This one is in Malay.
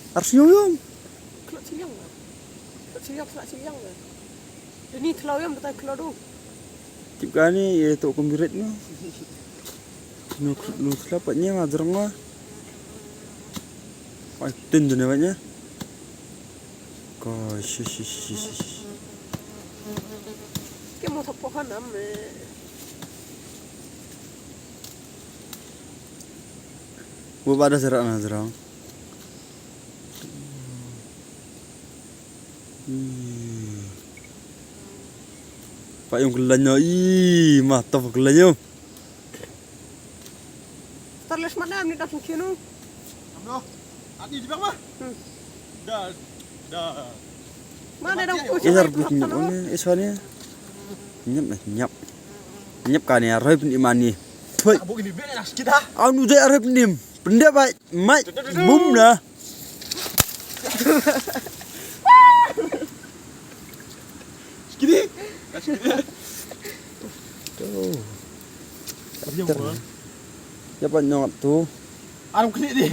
Arsium. Kelak siang lah. Kelak siang lah. Ini telau yang betul kelau tu. Juga ni itu kumbirit ni. Nu kelapanya ngajarang lah. Ay, tin tu namanya. Gosh, Kita mau tapokan nam. Buat ada serak ngajarang. Pak yung gelanyo, mantap gelanyo. Terus mana ni dah kinu? Amno. Adi di bang mah. Dah. Mana dah Isar nyap ni, iswanya. Nyap kan ya, roy pun imani. Hoi. Abu ini beda kita. Anu jay roy pun benda pak, mai, boom dah. Gini. Tuh. Kapter. Ya pak nyongap tuh. Aram klik dia.